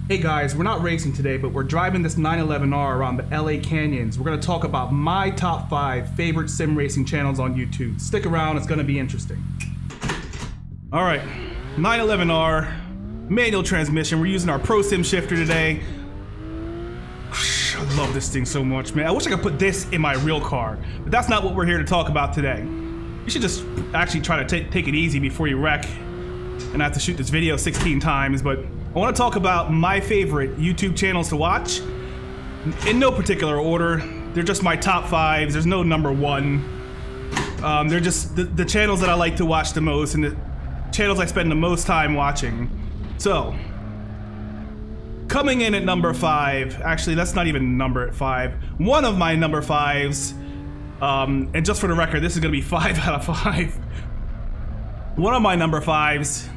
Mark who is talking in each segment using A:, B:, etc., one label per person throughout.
A: Hey guys, we're not racing today, but we're driving this 911R around the LA canyons. We're going to talk about my top 5 favorite sim racing channels on YouTube. Stick around, it's going to be interesting. Alright, 911R, manual transmission. We're using our Pro Sim shifter today. I love this thing so much, man. I wish I could put this in my real car, but that's not what we're here to talk about today. You should just actually try to take it easy before you wreck and I have to shoot this video 16 times, but I want to talk about my favorite YouTube channels to watch in no particular order. They're just my top 5s. There's no number 1. They're just the channels that I like to watch the most and the channels I spend the most time watching. So, coming in at number 5, actually that's not even number at 5. One of my number 5s, and just for the record, this is going to be 5 out of 5. One of my number 5s,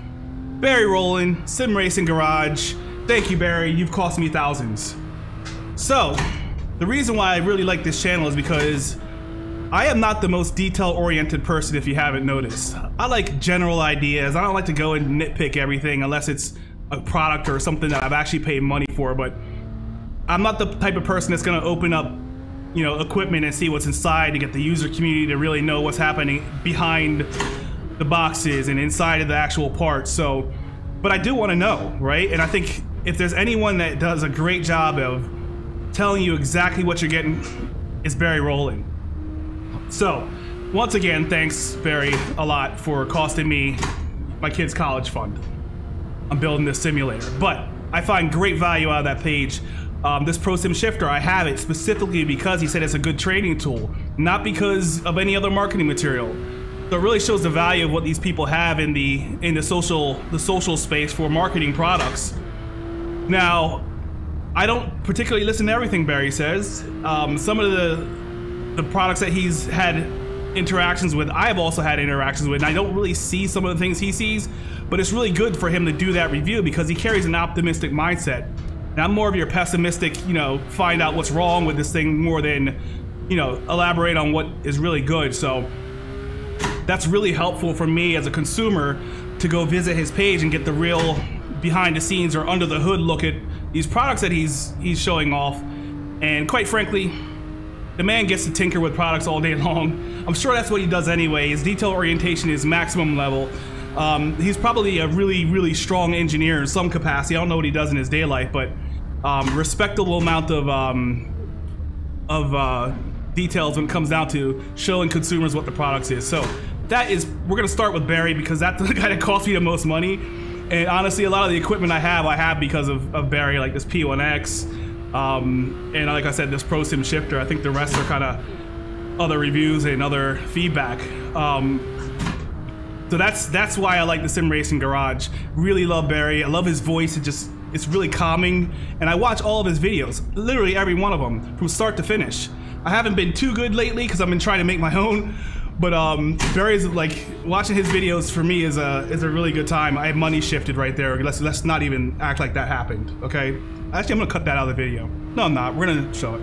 A: Barry Rowland, Sim Racing Garage. Thank you, Barry. You've cost me thousands. So, the reason why I really like this channel is because I am not the most detail-oriented person, if you haven't noticed. I like general ideas. I don't like to go and nitpick everything unless it's a product or something that I've actually paid money for, but I'm not the type of person that's going to open up, you know, equipment and see what's inside to get the user community to really know what's happening behind the boxes and inside of the actual parts. So, but I do want to know, right? And I think if there's anyone that does a great job of telling you exactly what you're getting, it's Barry Rowland. So, once again, thanks Barry a lot for costing me my kid's college fund. I'm building this simulator, but I find great value out of that page. This Pro Sim shifter, I have it specifically because he said it's a good training tool, not because of any other marketing material. So it really shows the value of what these people have in the social space for marketing products. Now, I don't particularly listen to everything Barry says. Some of the products that he's had interactions with, I have also had interactions with, and I don't really see some of the things he sees, but it's really good for him to do that review because he carries an optimistic mindset. And I'm more of your pessimistic, you know, find out what's wrong with this thing more than, you know, elaborate on what is really good. So that's really helpful for me as a consumer to go visit his page and get the real behind the scenes or under the hood look at these products that he's showing off. And quite frankly, the man gets to tinker with products all day long. I'm sure that's what he does anyway. His detail orientation is maximum level. He's probably a really strong engineer in some capacity. I don't know what he does in his day life, but respectable amount of details when it comes down to showing consumers what the product is. So that is, we're gonna start with Barry because that's the guy that cost me the most money. And honestly, a lot of the equipment I have because of Barry, like this P1X, and like I said, this Pro Sim shifter. I think the rest are kind of other reviews and other feedback. So that's why I like the Sim Racing Garage. Really love Barry. I love his voice. It's really calming. And I watch all of his videos, literally every one of them, from start to finish. I haven't been too good lately because I've been trying to make my own, but Barry's, like, watching his videos for me is a really good time. I have money shifted right there. Let's not even act like that happened, okay? Actually, I'm gonna cut that out of the video. No, I'm not. We're gonna show it.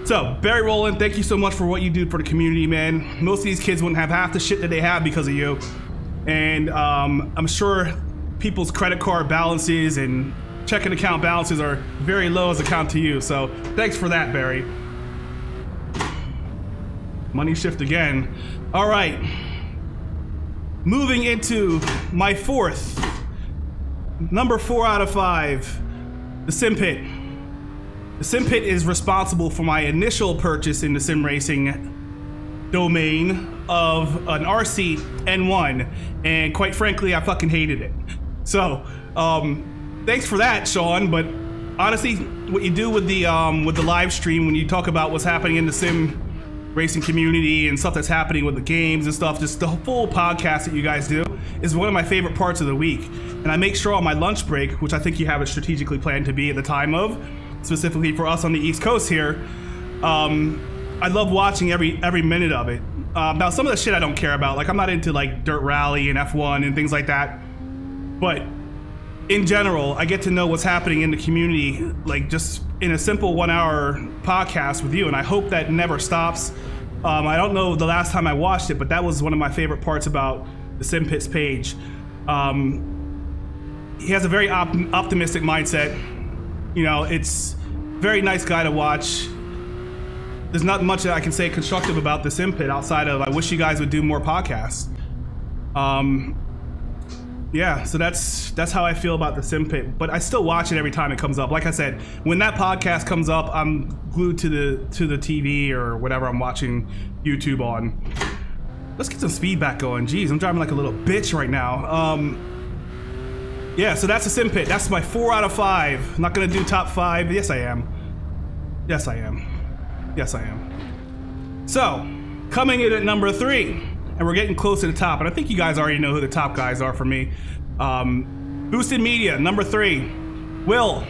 A: So, Barry Rowland, thank you so much for what you do for the community, man. Most of these kids wouldn't have half the shit that they have because of you. And I'm sure people's credit card balances and checking account balances are very low as a count to you. So, thanks for that, Barry. Money shift again. All right. Moving into my 4th. Number 4 out of 5. The Sim Pit. The Sim Pit is responsible for my initial purchase in the sim racing domain of an RC N1, and quite frankly, I fucking hated it. So, thanks for that, Sean. But honestly, what you do with the live stream when you talk about what's happening in the sim racing community and stuff that's happening with the games and stuff, just the full podcast that you guys do is one of my favorite parts of the week. And I make sure on my lunch break, which I think you have it strategically planned to be at the time of, specifically for us on the East Coast here, I love watching every minute of it. Now, some of the shit I don't care about, like I'm not into like Dirt Rally and F1 and things like that, but in general, I get to know what's happening in the community, like just in a simple 1-hour podcast with you, and I hope that never stops. I don't know the last time I watched it, but that was one of my favorite parts about the SimPits page. He has a very optimistic mindset. You know, it's very nice guy to watch. There's not much that I can say constructive about the Sim Pit outside of I wish you guys would do more podcasts. Yeah, so that's how I feel about the Sim Pit. But I still watch it every time it comes up. Like I said, when that podcast comes up, I'm glued to the TV or whatever I'm watching YouTube on. Let's get some speed back going. Jeez, I'm driving like a little bitch right now. Yeah, so that's the Sim Pit. That's my 4 out of 5. I'm not gonna do top 5. Yes, I am. Yes, I am. Yes, I am. So, coming in at number 3, and we're getting close to the top, and I think you guys already know who the top guys are for me. Boosted Media, number 3. Will,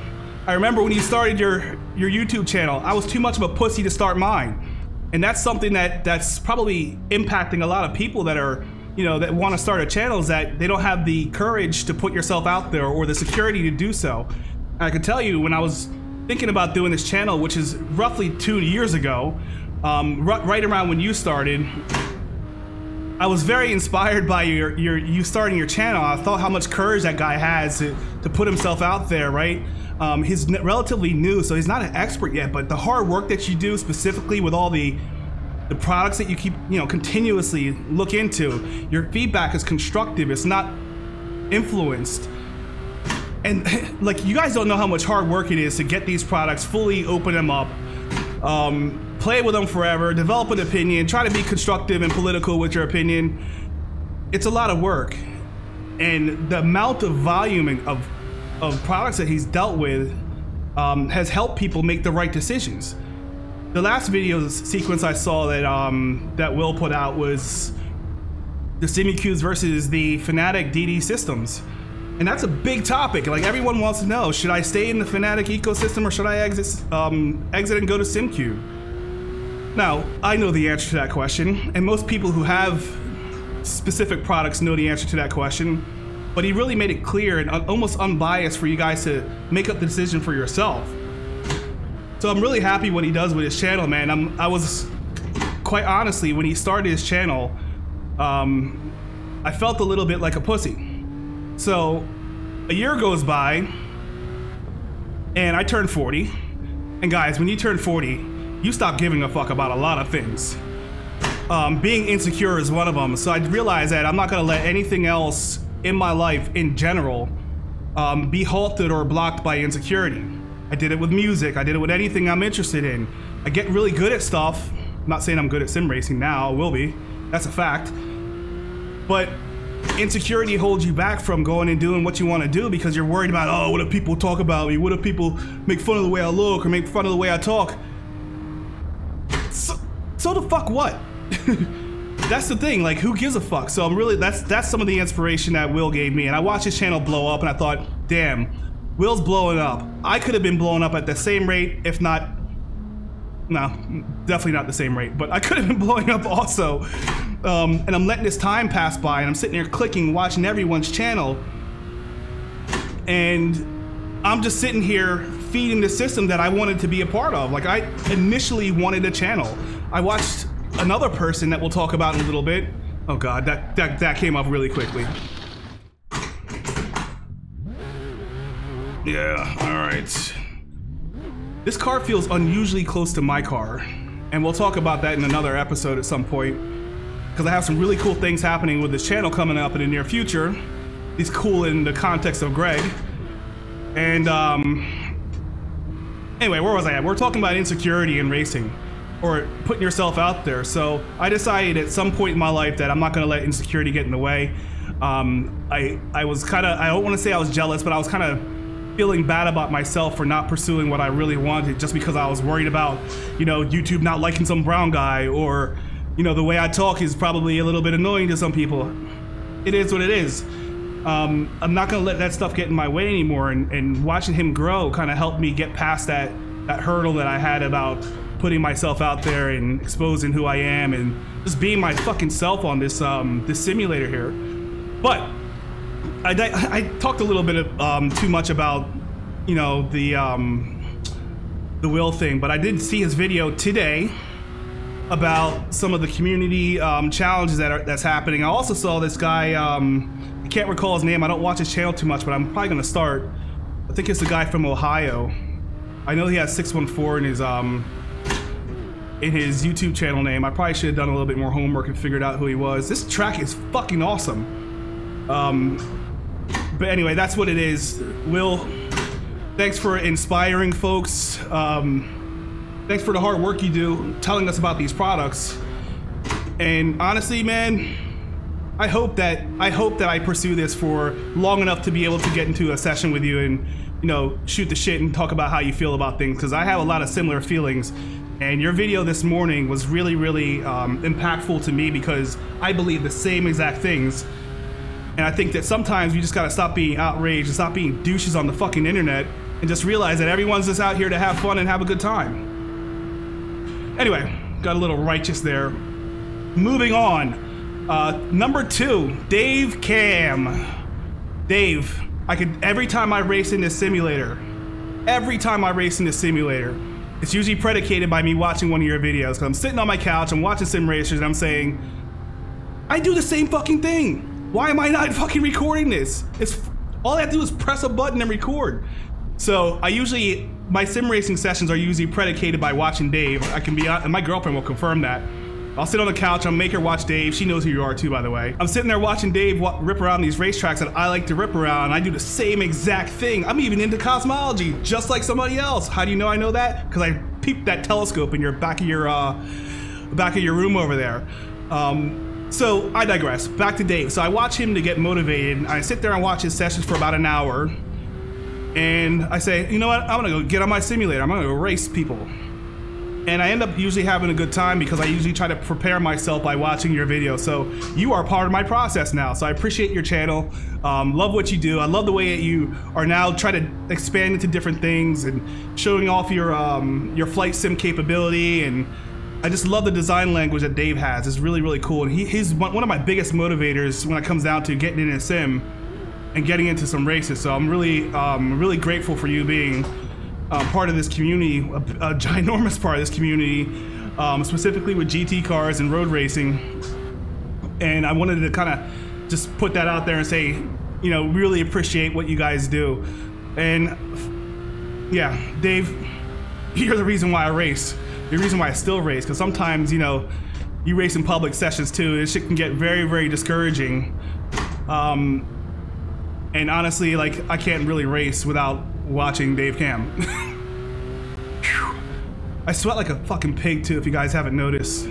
A: I remember when you started your YouTube channel, I was too much of a pussy to start mine. And that's something that's probably impacting a lot of people that are, you know, that want to start a channel, is that they don't have the courage to put yourself out there or the security to do so. And I can tell you, when I was thinking about doing this channel, which is roughly 2 years ago, right around when you started, I was very inspired by you starting your channel. I thought how much courage that guy has to put himself out there, right? He's relatively new, so he's not an expert yet, but the hard work that you do, specifically with all the products that you keep, you know, continuously look into, your feedback is constructive, it's not influenced. And like, you guys don't know how much hard work it is to get these products, fully open them up, play with them forever, develop an opinion, try to be constructive and political with your opinion. It's a lot of work. And the amount of volume of products that he's dealt with has helped people make the right decisions. The last video sequence I saw that Will put out was the SimuCubes versus the Fnatic DD systems. And that's a big topic. Like, everyone wants to know, should I stay in the Fnatic ecosystem or should I exit and go to SimCube? Now, I know the answer to that question, and most people who have specific products know the answer to that question, but he really made it clear and almost unbiased for you guys to make up the decision for yourself. So I'm really happy what he does with his channel, man. I was, quite honestly, when he started his channel, I felt a little bit like a pussy. So a year goes by and I turned 40. And guys, when you turn 40, you stop giving a fuck about a lot of things. Being insecure is one of them. So I realized that I'm not gonna let anything else in my life in general be halted or blocked by insecurity. I did it with music, I did it with anything I'm interested in. I get really good at stuff. I'm not saying I'm good at sim racing now, I will be, that's a fact. But insecurity holds you back from going and doing what you want to do because you're worried about, oh, what if people talk about me? What if people make fun of the way I look or make fun of the way I talk? So the fuck what? That's the thing, like, who gives a fuck? So I'm really, that's some of the inspiration that Will gave me, and I watched his channel blow up and I thought, damn, Will's blowing up. I could have been blowing up at the same rate, if not, no, definitely not the same rate, but I could have been blowing up also. And I'm letting this time pass by and I'm sitting there clicking, watching everyone's channel, and I'm just sitting here feeding the system that I wanted to be a part of. Like, I initially wanted a channel. I watched another person that we'll talk about in a little bit. Oh god, that came up really quickly. Yeah, alright. This car feels unusually close to my car, and we'll talk about that in another episode at some point, because I have some really cool things happening with this channel coming up in the near future. It's cool in the context of Greg. And anyway, where was I at? We're talking about insecurity in racing, or putting yourself out there. So I decided at some point in my life that I'm not gonna let insecurity get in the way. I was kind of, I don't want to say I was jealous, but I was kind of feeling bad about myself for not pursuing what I really wanted, just because I was worried about, you know, YouTube not liking some brown guy, or, you know, the way I talk is probably a little bit annoying to some people. It is what it is. I'm not gonna let that stuff get in my way anymore, and watching him grow kind of helped me get past that hurdle that I had about putting myself out there and exposing who I am and just being my fucking self on this this simulator here. But I talked a little bit of, too much about, you know, the Will thing, but I did see his video today about some of the community challenges that's happening. I also saw this guy, I can't recall his name, I don't watch his channel too much, but I'm probably gonna start. I think it's the guy from Ohio. I know he has 614 in his YouTube channel name. I probably should have done a little bit more homework and figured out who he was. This track is fucking awesome. But anyway, that's what it is. Will, thanks for inspiring folks. Thanks for the hard work you do telling us about these products. And honestly, man, I hope that I pursue this for long enough to be able to get into a session with you and, you know, shoot the shit and talk about how you feel about things, because I have a lot of similar feelings. And your video this morning was really, really impactful to me, because I believe the same exact things. And I think that sometimes we just gotta stop being outraged and stop being douches on the fucking internet and just realize that everyone's just out here to have fun and have a good time. Anyway, got a little righteous there. Moving on. Number 2, Dave Cam. Dave, every time I race in this simulator, it's usually predicated by me watching one of your videos. Cause I'm sitting on my couch, I'm watching sim racers, and I'm saying, I do the same fucking thing. Why am I not fucking recording this? All I have to do is press a button and record. So my sim racing sessions are usually predicated by watching Dave. And my girlfriend will confirm that. I'll sit on the couch, I'll make her watch Dave. She knows who you are too, by the way. I'm sitting there watching Dave rip around these racetracks that I like to rip around. I do the same exact thing. I'm even into cosmology, just like somebody else. How do you know I know that? Because I peeped that telescope in your back of your room over there. So I digress. Back to Dave. So I watch him to get motivated. I sit there and watch his sessions for about an hour. And I say, you know what? I'm gonna go get on my simulator. I'm gonna go race people. And I end up usually having a good time because I usually try to prepare myself by watching your videos. So you are part of my process now. So I appreciate your channel. Love what you do. I love the way that you are now trying to expand into different things and showing off your flight sim capability. And I just love the design language that Dave has. It's really, really cool. And he's one of my biggest motivators when it comes down to getting in a sim and getting into some races. So I'm really grateful for you being part of this community, a ginormous part of this community, specifically with GT cars and road racing. And I wanted to kind of just put that out there and say, you know, really appreciate what you guys do. And yeah, Dave, you're the reason why I race. The reason why I still race, because sometimes, you know, you race in public sessions too. This shit can get very, very discouraging. And honestly, like, I can't really race without watching Dave Cam. I sweat like a fucking pig too, if you guys haven't noticed.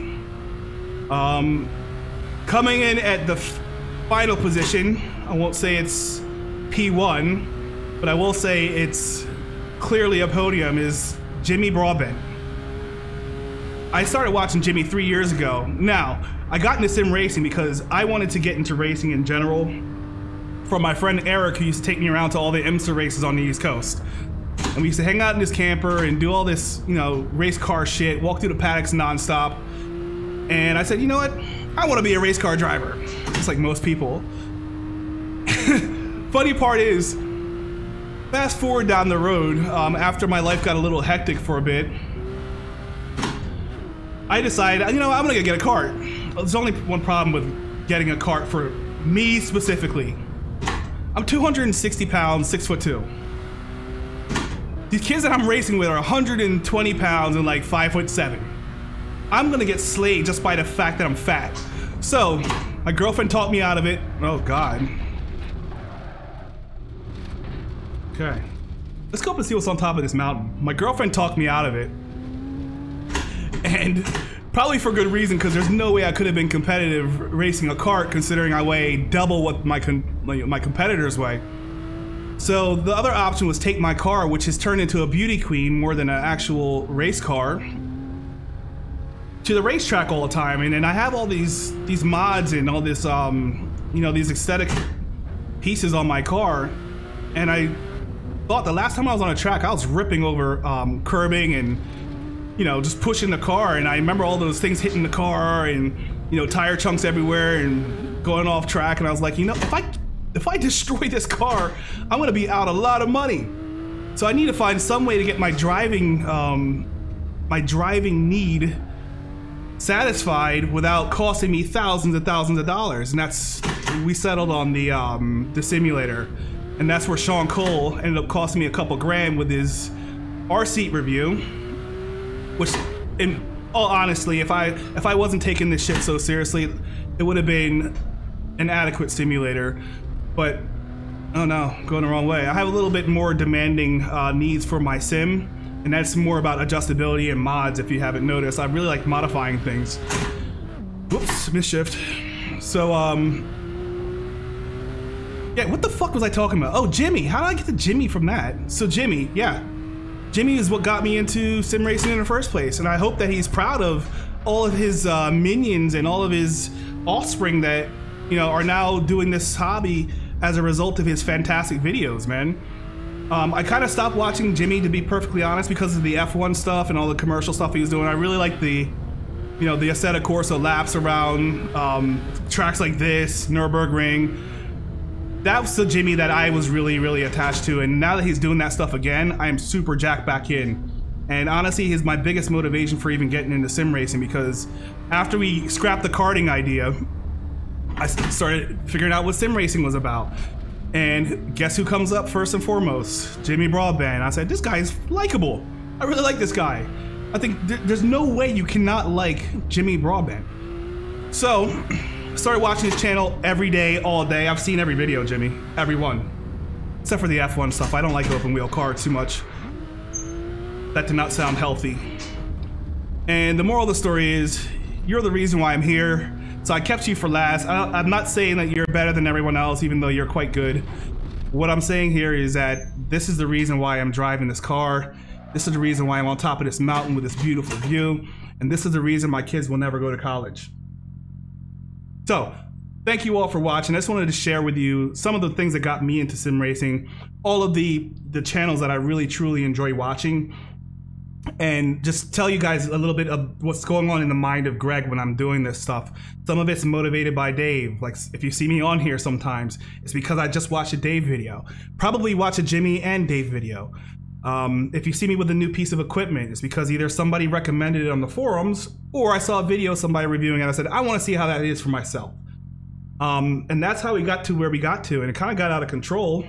A: Coming in at the final position, I won't say it's P1, but I will say it's clearly a podium, is Jimmy Broadbent. I started watching Jimmy 3 years ago. Now, I got into sim racing because I wanted to get into racing in general from my friend Eric, who used to take me around to all the IMSA races on the East Coast. And we used to hang out in this camper and do all this, you know, race car shit, walk through the paddocks nonstop. And I said, you know what? I want to be a race car driver, just like most people. Funny part is, fast forward down the road, after my life got a little hectic for a bit, I decided, you know, I'm gonna get a cart. There's only one problem with getting a cart for me specifically. I'm 260 pounds, 6'2". These kids that I'm racing with are 120 pounds and like 5'7". I'm gonna get slayed just by the fact that I'm fat. So, my girlfriend talked me out of it. Oh God. Okay. Let's go up and see what's on top of this mountain. My girlfriend talked me out of it. And probably for good reason, because there's no way I could have been competitive racing a kart considering I weigh double what my competitors weigh. So the other option was take my car, which has turned into a beauty queen more than an actual race car, to the racetrack all the time. And I have all these mods and all this, you know, these aesthetic pieces on my car. And I thought the last time I was on a track, I was ripping over curbing and, you know, just pushing the car. And I remember all those things hitting the car and, you know, tire chunks everywhere and going off track. And I was like, you know, if I destroy this car, I'm gonna be out a lot of money. So I need to find some way to get my driving need satisfied without costing me thousands and thousands of dollars. And that's, we settled on the simulator. And that's where Sean Cole ended up costing me a couple grand with his R-Seat review, which, in all honesty, if I wasn't taking this shit so seriously, it would have been an adequate simulator. But oh no, going the wrong way. I have a little bit more demanding needs for my sim, and that's more about adjustability and mods. If you haven't noticed, I really like modifying things. Whoops, misshift. So yeah, what the fuck was I talking about? Oh, Jimmy. How did I get to Jimmy from that? So Jimmy, yeah. Jimmy is what got me into sim racing in the first place, and I hope that he's proud of all of his minions and all of his offspring that, you know, are now doing this hobby as a result of his fantastic videos, man. I kind of stopped watching Jimmy, to be perfectly honest, because of the F1 stuff and all the commercial stuff he was doing. I really like the, you know, the Assetto Corsa laps around tracks like this, Nürburgring. That was the Jimmy that I was really, really attached to, and now that he's doing that stuff again, I am super jacked back in. And honestly, he's my biggest motivation for even getting into sim racing, because after we scrapped the karting idea, I started figuring out what sim racing was about. And guess who comes up first and foremost? Jimmy Broadbent. I said, this guy's likable. I really like this guy. I think there's no way you cannot like Jimmy Broadbent. So, started watching his channel every day, all day. I've seen every video, Jimmy. Every one. Except for the F1 stuff. I don't like open wheel cars too much. That did not sound healthy. And the moral of the story is, you're the reason why I'm here. So I kept you for last. I'm not saying that you're better than everyone else, even though you're quite good. What I'm saying here is that this is the reason why I'm driving this car. This is the reason why I'm on top of this mountain with this beautiful view. And this is the reason my kids will never go to college. So, thank you all for watching. I just wanted to share with you some of the things that got me into sim racing, all of the channels that I really truly enjoy watching, and just tell you guys a little bit of what's going on in the mind of Greg when I'm doing this stuff. Some of it's motivated by Dave. Like, if you see me on here sometimes, it's because I just watched a Dave video. Probably watch a Jimmy and Dave video. If you see me with a new piece of equipment, it's because either somebody recommended it on the forums, or I saw a video of somebody reviewing it and I said, I want to see how that is for myself. And that's how we got to where we got to, and it kind of got out of control.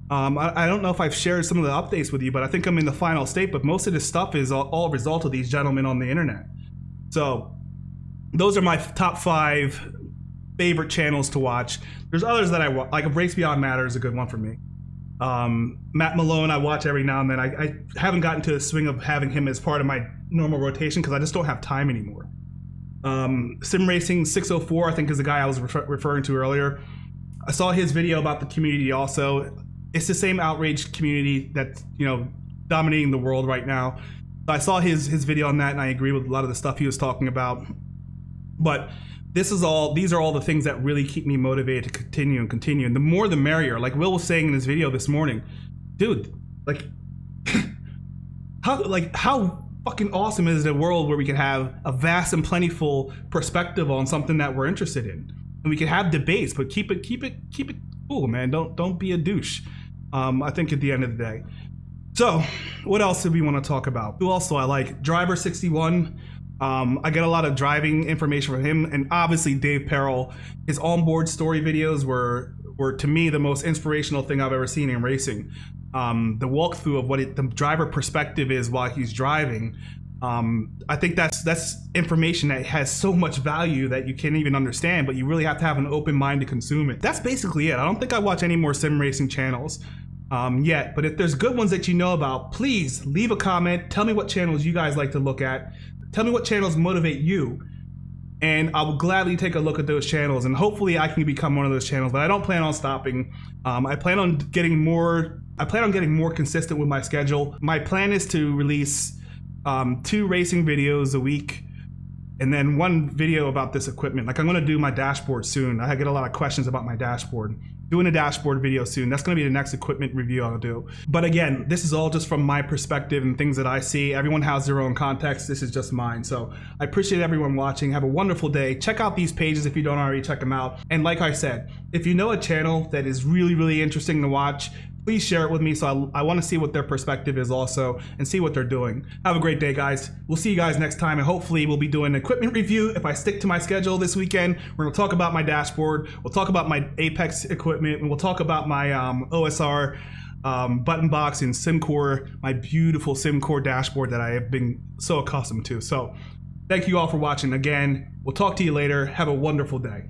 A: I don't know if I've shared some of the updates with you, but I think I'm in the final state, but most of this stuff is all a result of these gentlemen on the internet. So those are my top 5 favorite channels to watch. There's others that I watch, like Race Beyond Matter is a good one for me. Matt Malone I watch every now and then. I haven't gotten to the swing of having him as part of my normal rotation because I just don't have time anymore. Sim Racing 604 I think is the guy I was referring to earlier. I saw his video about the community also. It's the same outraged community that's, you know, dominating the world right now. I saw his video on that and I agree with a lot of the stuff he was talking about. But these are all the things that really keep me motivated to continue and continue. And the more the merrier. Like Will was saying in his video this morning, dude, like how fucking awesome is the world where we can have a vast and plentiful perspective on something that we're interested in, and we can have debates, but keep it cool, man. Don't be a douche. I think at the end of the day. So what else do we want to talk about? Who also I like? Driver 61. I get a lot of driving information from him, and obviously Dave Perel. His onboard story videos were to me the most inspirational thing I've ever seen in racing. The walkthrough of what the driver perspective is while he's driving. I think that's information that has so much value that you can't even understand, but you really have to have an open mind to consume it. That's basically it. I don't think I watch any more sim racing channels yet, but if there's good ones that you know about, please leave a comment. Tell me what channels you guys like to look at. Tell me what channels motivate you, and I will gladly take a look at those channels, and hopefully I can become one of those channels. But I don't plan on stopping. I plan on getting more consistent with my schedule. My plan is to release 2 racing videos a week, and then 1 video about this equipment. Like, I'm gonna do my dashboard soon. I get a lot of questions about my dashboard. Doing a dashboard video soon. That's gonna be the next equipment review I'll do. But again, this is all just from my perspective and things that I see. Everyone has their own context. This is just mine. So I appreciate everyone watching. Have a wonderful day. Check out these pages if you don't already check them out. And like I said, if you know a channel that is really, really interesting to watch, please share it with me. So I want to see what their perspective is also and see what they're doing. Have a great day, guys. We'll see you guys next time, and hopefully we'll be doing an equipment review if I stick to my schedule this weekend. We're going to talk about my dashboard. We'll talk about my Apex equipment, and we'll talk about my OSR button box and SimCore, my beautiful SimCore dashboard that I have been so accustomed to. So thank you all for watching. Again, we'll talk to you later. Have a wonderful day.